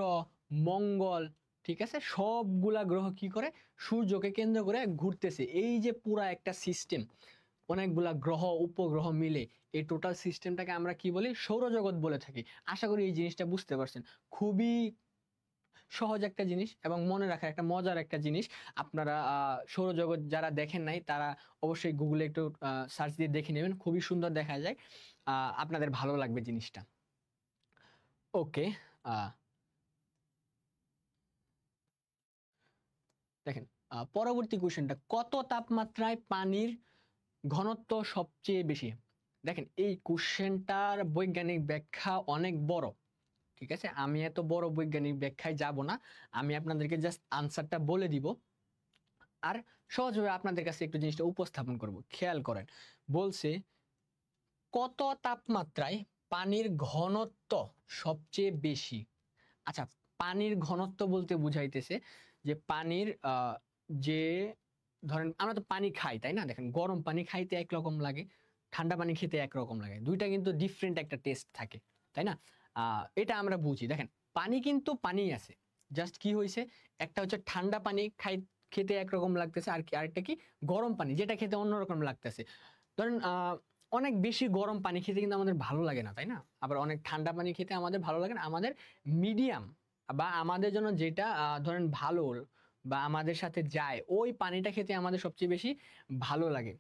Speaker 1: মঙ্গল, ঠিক আছে, সবগুলা গ্রহ কি করে সূর্যকে কেন্দ্র করে ঘুরতেছে। এই যে পুরা একটা সিস্টেম, অনেকগুলা গ্রহ উপগ্রহ মিলে এই টোটাল সিস্টেমটাকে আমরা কি বলি, সৌরজগৎ বলে থাকি। আশা করি এই জিনিসটা বুঝতে পারছেন, খুবই সহজ একটা জিনিস এবং মনে রাখার একটা মজার একটা জিনিস। আপনারা সৌরজগৎ যারা দেখেন নাই তারা অবশ্যই গুগলে একটু সার্চ দিয়ে দেখে নেবেন, খুবই সুন্দর দেখা যায়, আপনাদের ভালো লাগবে জিনিসটা। ওকে, দেখেন পরবর্তী কোশ্চেনটা, কত তাপমাত্রায় পানির ঘনত্ব সবচেয়ে বেশি? দেখেন এই কোশ্চেনটার বৈজ্ঞানিক ব্যাখ্যা অনেক বড়, ঠিক আছে, আমি এত বড় বৈজ্ঞানিক ব্যাখ্যায় যাব না, আমি আপনাদেরকে জাস্ট আনসারটা বলে দিব আর সহজভাবে আপনাদের কাছে একটু জিনিসটা উপস্থাপন করব। খেয়াল করেন বলছে কত তাপমাত্রায় পানির ঘনত্ব সবচেয়ে বেশি। আচ্ছা, পানির ঘনত্ব বলতে বুঝাইতেছে যে পানির যে ধরেন আমরা তো পানি খাই তাই না, দেখেন গরম পানি খাইতে একরকম লাগে, ঠান্ডা পানি খেতে একরকম লাগে, দুইটা কিন্তু ডিফারেন্ট একটা টেস্ট থাকে, তাই না? এটা আমরা বুঝি। দেখেন পানি কিন্তু পানি আছে, জাস্ট কি হয়েছে, একটা হচ্ছে ঠান্ডা পানি খেতে একরকম লাগতেছে, আর কি আরেকটা কি গরম পানি যেটা খেতে অন্যরকম লাগতেছে। ধরেন অনেক বেশি গরম পানি খেতে কিন্তু আমাদের ভালো লাগে না, তাই না? আবার অনেক ঠান্ডা পানি খেতে আমাদের ভালো লাগে না, আমাদের মিডিয়াম বা আমাদের জন্য যেটা ধরেন ভালো বা আমাদের সাথে যায় ওই পানিটা খেতে আমাদের সবচেয়ে বেশি ভালো লাগে।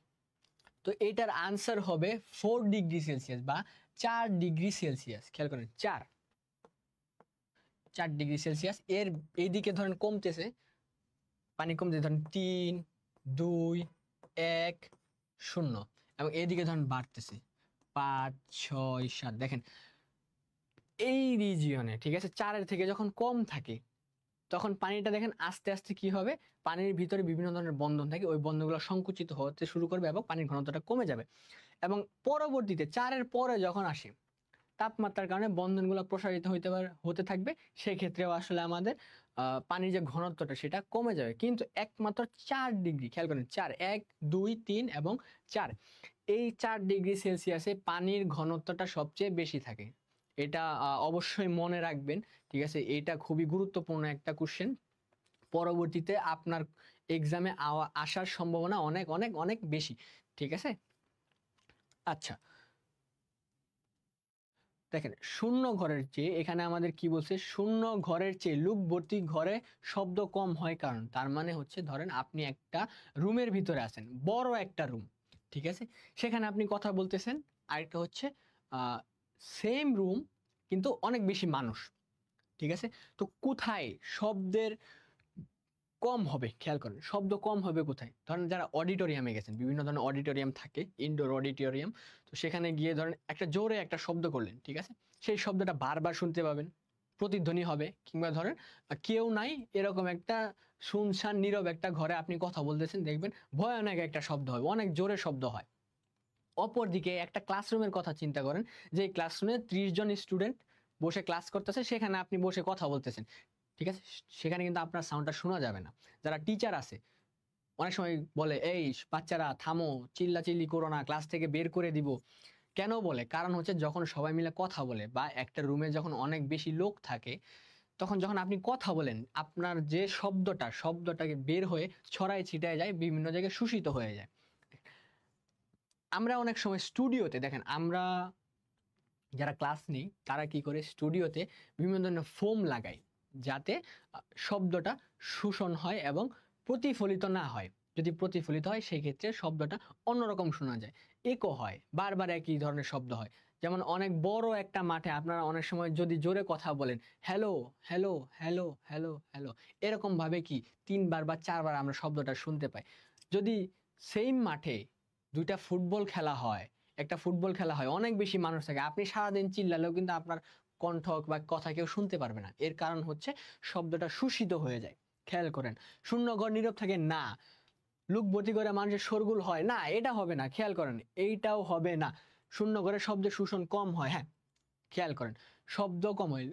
Speaker 1: তো এটার আনসার হবে 4 ডিগ্রি সেলসিয়াস বা 4 ডিগ্রি সেলসিয়াস। খেয়াল করেন 4 ডিগ্রি সেলসিয়াস। এর এইদিকে ধরেন কমতেছে, পানি কমতেছে ধরেন 3, 2, 1, 0, এবং এইদিকে ধরেন বাড়তেছে 5, 6, 7। দেখেন এই রিজিয়নে, ঠিক আছে, 4-এর থেকে যখন কম থাকে তখন পানিটা দেখেন আস্তে আস্তে কি হবে, পানির ভিতরে বিভিন্ন ধরনের বন্ধন থাকে, ওই বন্ধনগুলো সংকুচিত হতে শুরু করবে এবং পানির ঘনত্বটা কমে যাবে। এবং পরবর্তীতে 4-এর পরে যখন আসে, তাপমাত্রার কারণে বন্ধনগুলো প্রসারিত হতে থাকবে, সেই ক্ষেত্রেও আসলে আমাদের পানির যে ঘনত্বটা সেটা কমে যাবে, কিন্তু একমাত্র 4 ডিগ্রি, খেয়াল করেন 4, 1, 2, 3 এবং 4, এই 4 ডিগ্রি সেলসিয়াসে পানির ঘনত্বটা সবচেয়ে বেশি থাকে। এটা অবশ্যই মনে রাখবেন, ঠিক আছে, এটা খুবই গুরুত্বপূর্ণ একটা কোশ্চেন, পরবর্তীতে আপনার এক্সামে আসার সম্ভাবনা অনেক অনেক অনেক বেশি, ঠিক আছে। আচ্ছা, দেখেন শূন্য ঘরের চেয়ে, এখানে আমাদের কি বলছে, শূন্য ঘরের চেয়ে লুক ভর্তি ঘরে শব্দ কম হয় কারণ, তার মানে হচ্ছে ধরেন আপনি একটা রুমের ভিতরে আছেন, বড় একটা রুম, ঠিক আছে, সেখানে আপনি কথা বলতেছেন, আরেকটা হচ্ছে সেম রুম কিন্তু অনেক বেশি মানুষ, ঠিক আছে। তো কোথায় শব্দের কম হবে, খেয়াল করেন শব্দ কম হবে কোথায়, ধরেন যারা অডিটোরিয়ামে গেছেন, বিভিন্ন ধরনের অডিটোরিয়াম থাকে, ইনডোর অডিটোরিয়াম, তো সেখানে গিয়ে ধরেন একটা জোরে একটা শব্দ করলেন, ঠিক আছে, সেই শব্দটা বারবার শুনতে পাবেন, প্রতিধ্বনি হবে, কিংবা ধরেন কেউ নাই এরকম একটা শুনশান নীরব একটা ঘরে আপনি কথা বলতেছেন, দেখবেন ভয়ানক একটা শব্দ হয়, অনেক জোরে শব্দ হয়। অপরদিকে একটা ক্লাসরুমের কথা চিন্তা করেন, যে ক্লাসরুমে 30 জন স্টুডেন্ট বসে ক্লাস করতেছে, সেখানে আপনি বসে কথা বলতেছেন, ঠিক আছে, সেখানে কিন্তু আপনার সাউন্ডটা শোনা যাবে না। যারা টিচার আছে অনেক সময় বলে, এই বাচ্চারা থামো, চিল্লাচিল্লি করো না, ক্লাস থেকে বের করে দিব। কেন বলে? কারণ হচ্ছে যখন সবাই মিলে কথা বলে বা একটা রুমে যখন অনেক বেশি লোক থাকে, তখন যখন আপনি কথা বলেন, আপনার যে শব্দটাকে বের হয়ে ছড়ায় ছিটায় যায়, বিভিন্ন জায়গায় শোষিত হয়ে যায়। আমরা অনেক সময় স্টুডিওতে দেখেন, আমরা যারা ক্লাস নেই তারা কি করে, স্টুডিওতে বিভিন্ন ধরনের ফোম লাগায়, যাতে শব্দটা শোষণ হয় এবং প্রতিফলিত না হয়। যদি প্রতিফলিত হয় সেই ক্ষেত্রে শব্দটা অন্যরকম শোনা যায়, একো হয়, বারবার একই ধরনের শব্দ হয়। যেমন অনেক বড় একটা মাঠে আপনারা অনেক সময় যদি জোরে কথা বলেন, hello hello hello hello hello, এরকম ভাবে কি 3বার বা 4বার আমরা শব্দটা শুনতে পাই। যদি সেম মাঠে দুইটা ফুটবল খেলা হয়, একটা ফুটবল খেলা হয়, অনেক বেশি মানুষ থাকে, আপনি সারাদিন চিল্লালেও কিন্তু আপনার কণ্ঠ বা কথা কেউ শুনতে পারবে না। এর কারণ হচ্ছে শব্দটা শোষিত হয়ে যায়। খেয়াল করেন, শূন্য ঘর নীরব থাকে না, লোক ভর্তি করে মানুষের শোরগোল হয় না, এটা হবে না। খেয়াল করেন, এইটাও হবে না। শূন্য ঘরে শব্দের শোষণ কম হয়, হ্যাঁ খেয়াল করেন, শব্দ কম হয়।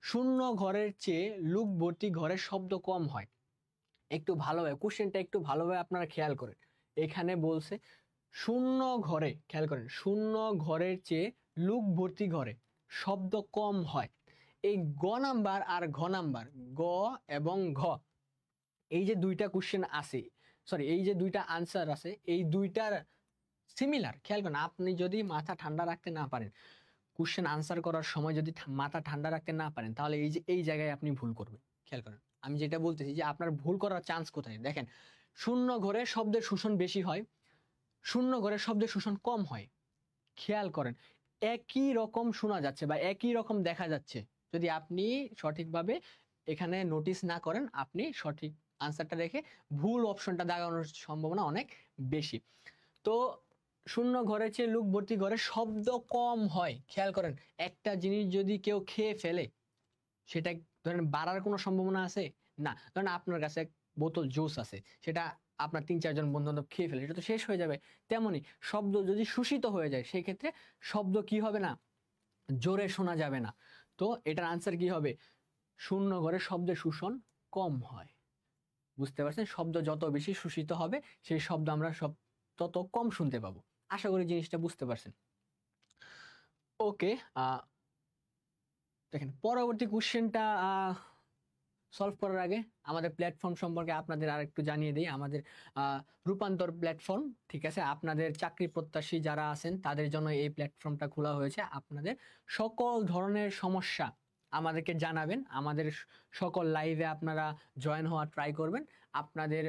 Speaker 1: শূন্য ঘরের চেয়ে লোক ভর্তি ঘরের শব্দ কম হয়। একটু ভালোভাবে কোশ্চেনটা একটু ভালোভাবে আপনারা খেয়াল করেন, এখানে বলছে শূন্য ঘরে, খেয়াল করেন, শূন্য ঘরের চেয়ে লোক ভর্তি ঘরে শব্দ কম হয়। এই গ নাম্বার আর ঘ নাম্বার, গ এবং ঘ, এই যে দুইটা কোশ্চেন আছে, সরি এই যে দুইটা আনসার আছে, এই দুইটার সিমিলার। খেয়াল করেন, আপনি যদি মাথা ঠান্ডা রাখতে না পারেন, কোশ্চেন আনসার করার সময় যদি মাথা ঠান্ডা রাখতে না পারেন, তাহলে এই যে এই জায়গায় আপনি ভুল করবেন। খেয়াল করেন, আমি যেটা বলতেছি যে আপনার ভুল করার চান্স কোথায়, দেখেন, শূন্য ঘরে শব্দের শোষণ বেশি হয়, শূন্য ঘরে শব্দের শোষণ কম হয়। খেয়াল করেন, একই রকম শোনা যাচ্ছে বা একই রকম দেখা যাচ্ছে, যদি আপনি সঠিকভাবে এখানে নোটিস না করেন, আপনি সঠিক আনসারটা রেখে ভুল অপশনটা দাগানোর সম্ভাবনা অনেক বেশি। তো শূন্য ঘরের চেয়ে লোক ভর্তি ঘরে শব্দ কম হয়। খেয়াল করেন, একটা জিনিস যদি কেউ খেয়ে ফেলে, সেটা ধরেন বাড়ার কোনো সম্ভাবনা আছে না। ধরেন আপনার কাছে এক বোতল জুস আছে, সেটা আপনার 3-4 জন বন্ধু বান্ধব খেয়ে ফেলে, সেটা তো শেষ হয়ে যাবে। তেমনি শব্দ যদি শোষিত হয়ে যায়, সেই ক্ষেত্রে শব্দ কি হবে না, জোরে শোনা যাবে না। তো এটার আনসার কি হবে, শূন্য ঘরে শব্দের শোষণ কম হয়। বুঝতে পারছেন, শব্দ যত বেশি শোষিত হবে, সেই শব্দ আমরা সব তত কম শুনতে পাবো। আশা করি জিনিসটা বুঝতে পারছেন। ওকে, দেখেন পরবর্তী কোশ্চেনটা সলভ করার আগে আমাদের প্ল্যাটফর্ম সম্পর্কে আপনাদের আর একটু জানিয়ে দিই। আমাদের রূপান্তর প্ল্যাটফর্ম, ঠিক আছে, আপনাদের চাকরি প্রত্যাশী যারা আছেন তাদের জন্য এই প্ল্যাটফর্মটা খোলা হয়েছে। আপনাদের সকল ধরনের সমস্যা আমাদেরকে জানাবেন, আমাদের সকল লাইভে আপনারা জয়েন হওয়ার ট্রাই করবেন। আপনাদের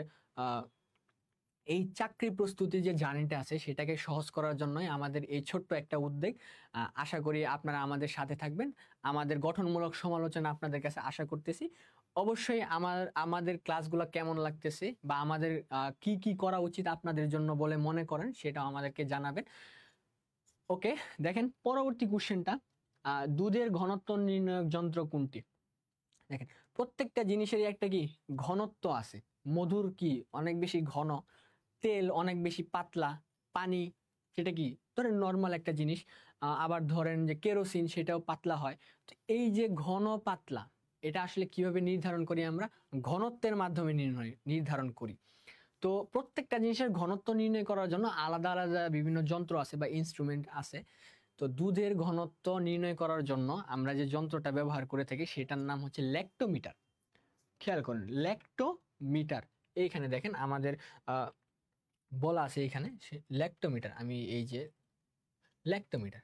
Speaker 1: এই চাকরি প্রস্তুতি যে জার্নিটা আছে সেটাকে সহজ করার জন্যই আমাদের এই ছোট্ট একটা উদ্যোগ। আশা করি আপনারা আমাদের সাথে থাকবেন। আমাদের গঠনমূলক সমালোচনা আপনাদের কাছে আশা করতেছি। অবশ্যই আমাদের ক্লাসগুলো কেমন লাগতেছে বা আমাদের কি কি করা উচিত আপনাদের জন্য বলে মনে করেন, সেটাও আমাদেরকে জানাবেন। ওকে, দেখেন পরবর্তী কোশ্চেনটা, দুধের ঘনত্ব নির্ণায়ক যন্ত্র কোনটি? দেখেন, প্রত্যেকটা জিনিসেরই একটা কি ঘনত্ব আছে। মধুর কি অনেক বেশি ঘন, তেল অনেক বেশি পাতলা, পানি সেটা কি ধরেন নর্মাল একটা জিনিস, আবার ধরেন যে কেরোসিন সেটাও পাতলা হয়। তো এই যে ঘন পাতলা, এটা আসলে কিভাবে নির্ধারণ করি আমরা? ঘনত্বের মাধ্যমে নির্ধারণ করি। তো প্রত্যেকটা জিনিসের ঘনত্ব নির্ণয় করার জন্য আলাদা আলাদা বিভিন্ন যন্ত্র আছে বা ইনস্ট্রুমেন্ট আছে। তো দুধের ঘনত্ব নির্ণয় করার জন্য আমরা যে যন্ত্রটা ব্যবহার করে থাকি সেটার নাম হচ্ছে ল্যাক্টোমিটার। খেয়াল করেন, ল্যাক্টোমিটার, এইখানে দেখেন আমাদের বলা আছে এখানে ল্যাক্টোমিটার। আমি এই যে ল্যাক্টোমিটার,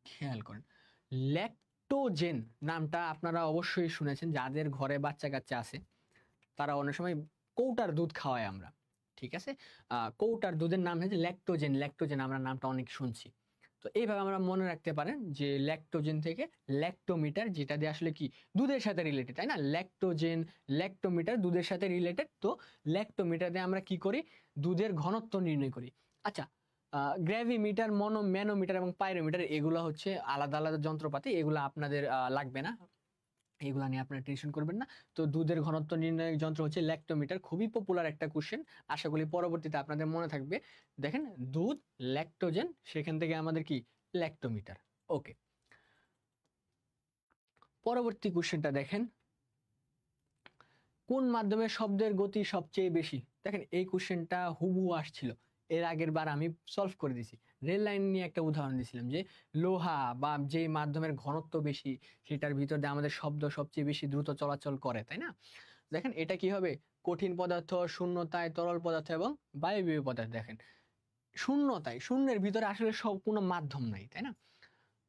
Speaker 1: খেয়াল করেন, ল্যাক্টোজেন নামটা আপনারা অবশ্যই শুনেছেন, যাদের ঘরে বাচ্চা কাচ্চা আছে তারা অনেক সময় কৌটার দুধ খাওয়াই আমরা, ঠিক আছে, কৌটার দুধের নাম হচ্ছে ল্যাক্টোজেন। ল্যাক্টোজেন আমরা নামটা অনেক শুনছি। তো এইভাবে আমরা মনে রাখতে পারেন যে ল্যাক্টোজেন থেকে ল্যাক্টোমিটার, যেটা দিয়ে আসলে কি দুধের সাথে রিলেটেড, তাই না? ল্যাক্টোজেন, ল্যাক্টোমিটার দুধের সাথে রিলেটেড। তো ল্যাক্টোমিটার দিয়ে আমরা কি করি, দুধের ঘনত্ব নির্ণয় করি। আচ্ছা, গ্র্যাভিমিটার, ম্যানোমিটার এবং পাইরোমিটার এগুলো হচ্ছে আলাদা আলাদা যন্ত্রপাতি, এগুলো আপনাদের লাগবে না। এগুলা নিয়ে আপনারা টেনশন করবেন না। তো দুধের ঘনত্ব নির্ণয়ের যন্ত্র হচ্ছে ল্যাক্টোমিটার, খুবই পপুলার একটা কোশ্চেন, আশা করি পরবর্তীতে আপনাদের মনে থাকবে। দেখেন দুধ, ল্যাক্টোজেন, সেখান থেকে আমাদের কি ল্যাক্টোমিটার। ওকে, পরবর্তী কোশ্চেনটা দেখেন, কোন মাধ্যমে শব্দের গতি সবচেয়ে বেশি? দেখেন এই কোশ্চেনটা হুবহু আসছিল, এর আগের বার আমি সলভ করে দিছি। রেল লাইন নিয়ে একটা উদাহরণ দিয়েছিলাম যে লোহা বা যে মাধ্যমের ঘনত্ব বেশি সেটার ভিতর দিয়ে আমাদের শব্দ সবচেয়ে বেশি দ্রুত চলাচল করে, তাই না? দেখেন এটা কি হবে, কঠিন পদার্থ, শূন্যতায়, তরল পদার্থ এবং বায়বীয় পদার্থ। দেখেন শূন্যতায়, শূন্যের ভিতরে আসলে সব কোনো মাধ্যম নাই, তাই না?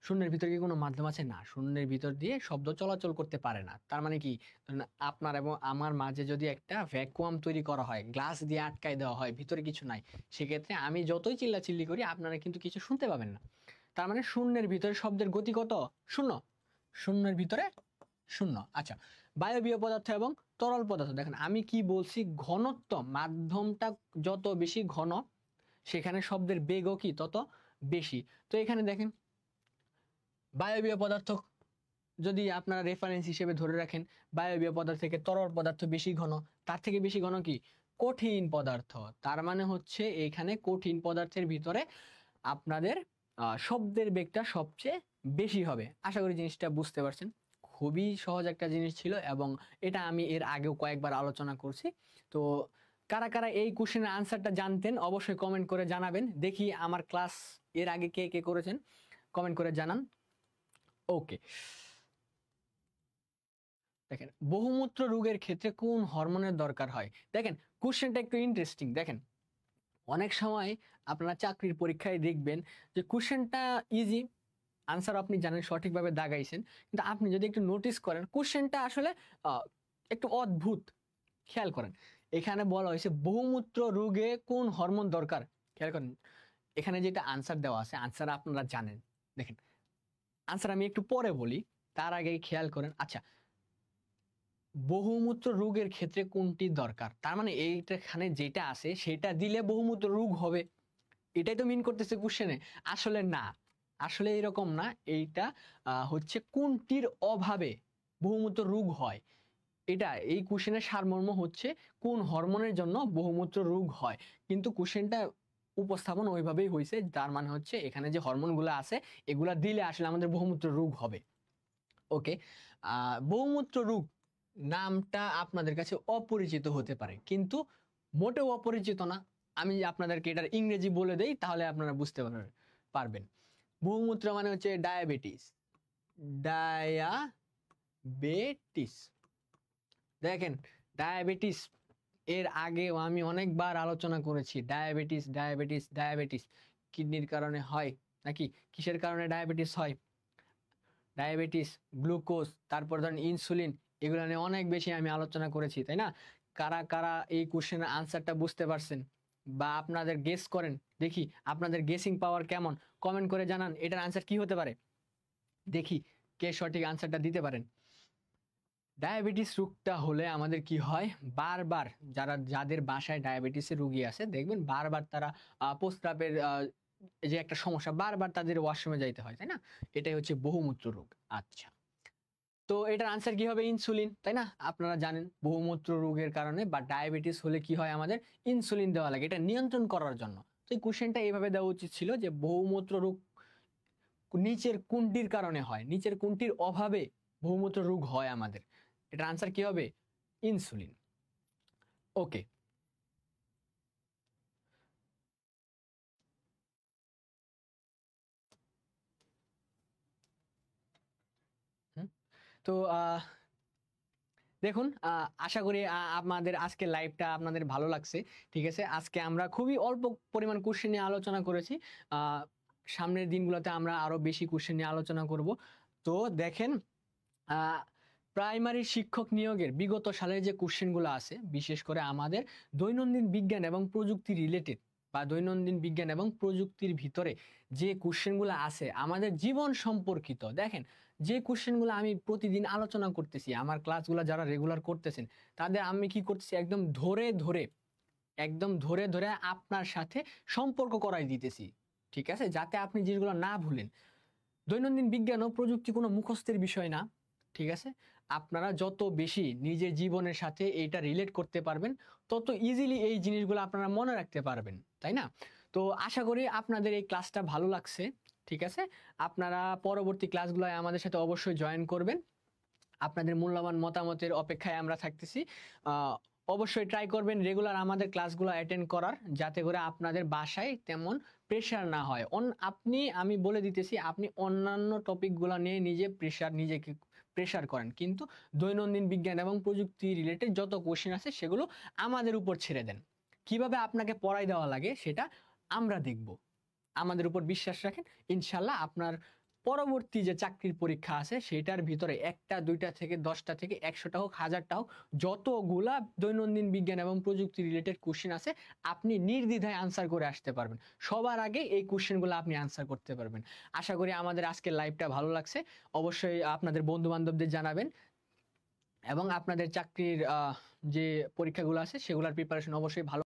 Speaker 1: শূন্যের ভিতরে কি কোনো মাধ্যম আছে? না, শূন্যের ভিতর দিয়ে শব্দ চলাচল করতে পারে না। তার মানে কি, ধরেন আপনার এবং আমার মাঝে যদি একটা ভ্যাকুয়াম তৈরি করা হয়, গ্লাস দিয়ে আটকায় দেওয়া হয়, ভিতরে কিছু নাই, সেক্ষেত্রে আমি যতই চিল্লাচিল্লি করি আপনারা কিন্তু কিছু শুনতে পাবেন না। তার মানে শূন্যের ভিতরে শব্দের গতি কত? শূন্য। শূন্যের ভিতরে শূন্য। আচ্ছা, বায়বীয় পদার্থ এবং তরল পদার্থ, দেখেন আমি কি বলছি, ঘনত্ব, মাধ্যমটা যত বেশি ঘন সেখানে শব্দের বেগও কি তত বেশি। তো এখানে দেখেন বায়বীয় পদার্থ যদি আপনারা রেফারেন্স হিসেবে ধরে রাখেন, বায়বীয় পদার্থ থেকে তরল পদার্থ বেশি ঘন, তার থেকে বেশি ঘন কি কঠিন পদার্থ। তার মানে হচ্ছে এখানে কঠিন পদার্থের ভিতরে আপনাদের শব্দের বেগটা সবচেয়ে বেশি হবে। আশা করি জিনিসটা বুঝতে পারছেন, খুবই সহজ একটা জিনিস ছিল এবং এটা আমি এর আগেও কয়েকবার আলোচনা করছি। তো কারা কারা এই কোশ্চেনের আনসারটা জানতেন অবশ্যই কমেন্ট করে জানাবেন, দেখি আমার ক্লাস এর আগে কে কে করেছেন, কমেন্ট করে জানান। ওকে, দেখেন বহুমূত্র রোগের ক্ষেত্রে কোন হরমোনের দরকার হয়? দেখেন কোশ্চেনটা একটু ইন্টারেস্টিং। দেখেন অনেক সময় আপনারা চাকরির পরীক্ষায় দেখবেন যে কোশ্চেনটা ইজি, আনসার আপনি জানেন, সঠিকভাবে দাগাইছেন, কিন্তু আপনি যদি একটু নোটিস করেন কোশ্চেনটা আসলে একটু অদ্ভুত। খেয়াল করেন, এখানে বলা হয়েছে বহুমূত্র রোগে কোন হরমোন দরকার। খেয়াল করেন এখানে যেটা আনসার দেওয়া আছে, আনসার আপনারা জানেন। দেখেন আনসার আমি একটু পরে বলি, তার আগে খেয়াল করেন। আচ্ছা, বহুমূত্র রোগের ক্ষেত্রে কোনটি দরকার, তার মানে এইখানে যেটা আছে সেটা দিলে বহুমূত্র রোগ হবে, এটাই তো মিন করতেছে কোশ্চেনে। আসলে না, আসলে এরকম না। এইটা হচ্ছে কোনটির অভাবে বহুমূত্র রোগ হয়, এটা এই কোশ্চেনের সারমর্ম হচ্ছে কোন হরমোনের জন্য বহুমূত্র রোগ হয়। কিন্তু কোশ্চেনটা উপস্থাপন ওইভাবেই হয়েছে, তার মানে হচ্ছে এখানে যে হরমোনগুলো আছে এগুলা দিলে আসলে আমাদের বহুমূত্র রোগ হবে। ওকে, বহুমূত্র রোগ নামটা আপনাদের কাছে অপরিচিত হতে পারে, কিন্তু মোটেও অপরিচিত না। আমি আপনাদেরকে এটার ইংরেজি বলে দেই, তাহলে আপনারা বুঝতে পারবেন। বহুমূত্র মানে হচ্ছে ডায়াবেটিস। ডায়াবেটিস, দেখেন ডায়াবেটিস এর আগেও আমি অনেকবার আলোচনা করেছি। ডায়াবেটিস ডায়াবেটিস ডায়াবেটিস কিডনির কারণে হয় নাকি কিসের কারণে ডায়াবেটিস হয়? ডায়াবেটিস, গ্লুকোজ, তারপর ধরেন ইনসুলিন, এগুলো নিয়ে অনেক বেশি আমি আলোচনা করেছি, তাই না? কারা কারা এই কোশ্চেনের আনসারটা বুঝতে পারছেন বা আপনাদের গেস করেন, দেখি আপনাদের গেসিং পাওয়ার কেমন, কমেন্ট করে জানান এটার আনসার কি হতে পারে, দেখি কে সঠিক আনসারটা দিতে পারেন। ডায়াবেটিস রোগটা হলে আমাদের কি হয়, বারবার যাদের বাসায় ডায়াবেটিসের রোগী আছে দেখবেন বারবার তারা প্রস্রাবের যে একটা সমস্যা, বারবার তাদের ওয়াশরুমে যাইতে হয়, তাই না? এটাই হচ্ছে বহুমূত্র রোগ। আচ্ছা, তো এটার আনসার কি হবে? ইনসুলিন, তাই না? আপনারা জানেন বহুমূত্র রোগের কারণে বা ডায়াবেটিস হলে কি হয়, আমাদের ইনসুলিন দেওয়া লাগে এটা নিয়ন্ত্রণ করার জন্য। তো এই কোশ্চেনটা এইভাবে দেওয়া উচিত ছিল যে বহুমূত্র রোগ নিচের কোনটির কারণে হয়, নিচের কোনটির অভাবে বহুমূত্র রোগ হয় আমাদের, এটার আনসার কি হবে? ইনসুলিন। ওকে, তো দেখুন আশা করি আমাদের আজকে লাইভটা আপনাদের ভালো লাগছে। ঠিক আছে, আজকে আমরা খুবই অল্প পরিমাণ কোশ্চেন নিয়ে আলোচনা করেছি। সামনের দিনগুলোতে আমরা আরো বেশি কোশ্চেন নিয়ে আলোচনা করব। তো দেখেন প্রাইমারি শিক্ষক নিয়োগের বিগত সালের যে কোশ্চেনগুলো আছে, বিশেষ করে আমাদের দৈনন্দিন বিজ্ঞান এবং প্রযুক্তি রিলেটেড বা দৈনন্দিন বিজ্ঞান এবং প্রযুক্তির ভিতরে যে কোশ্চেনগুলো আছে আমাদের জীবন সম্পর্কিত, দেখেন যে কোশ্চেনগুলো আমি প্রতিদিন আলোচনা করতেছি, আমার ক্লাসগুলো যারা রেগুলার করতেছেন তাদের আমি কি করতেছি, একদম ধরে ধরে একদম ধরে ধরে আপনার সাথে সম্পর্ক করাই দিতেছি। ঠিক আছে, যাতে আপনি জিনিসগুলো না ভুলেন। দৈনন্দিন বিজ্ঞান ও প্রযুক্তি কোনো মুখস্থের বিষয় না। ঠিক আছে? আপনারা যত বেশি নিজের জীবনের সাথে এইটা রিলেট করতে পারবেন, তত ইজিলি এই জিনিসগুলো আপনারা মনে রাখতে পারবেন, তাই না? তো আশা করি আপনাদের এই ক্লাসটা ভালো লাগছে, ঠিক আছে? আপনারা পরবর্তী ক্লাসগুলোয় আমাদের সাথে অবশ্যই জয়েন করবেন। আপনাদের মূল্যবান মতামতের অপেক্ষায় আমরা থাকতেছি। অবশ্যই ট্রাই করবেন রেগুলার আমাদের ক্লাসগুলো অ্যাটেন্ড করার, যাতে করে আপনাদের বাসায় তেমন প্রেশার না হয়। আমি বলে দিতেছি, আপনি অন্যান্য টপিকগুলো নিয়ে নিজেকে প্রেশার করেন, কিন্তু দৈনন্দিন বিজ্ঞান এবং প্রযুক্তি রিলেটেড যত কোশ্চেন আছে সেগুলো আমাদের উপর ছেড়ে দেন। কিভাবে আপনাকে পড়াই দেওয়া লাগে সেটা আমরা দেখব। আমাদের উপর বিশ্বাস রাখেন, ইনশাল্লাহ আপনার পরবর্তী যে চাকরির পরীক্ষা আছে সেটার ভিতরে 1টা 2টা থেকে 10টা থেকে 100টা হোক 1000টা হোক, যতগুলা দৈনন্দিন বিজ্ঞান এবং প্রযুক্তি রিলেটেড কোশ্চেন আছে আপনি নির্দ্বিধায় আনসার করে আসতে পারবেন। সবার আগে এই কোশ্চেনগুলো আপনি আনসার করতে পারবেন। আশা করি আমাদের আজকের লাইভটা ভালো লাগছে। অবশ্যই আপনাদের বন্ধু বান্ধবদের জানাবেন এবং আপনাদের চাকরির যে পরীক্ষাগুলো আছে সেগুলোর প্রিপারেশন অবশ্যই ভালো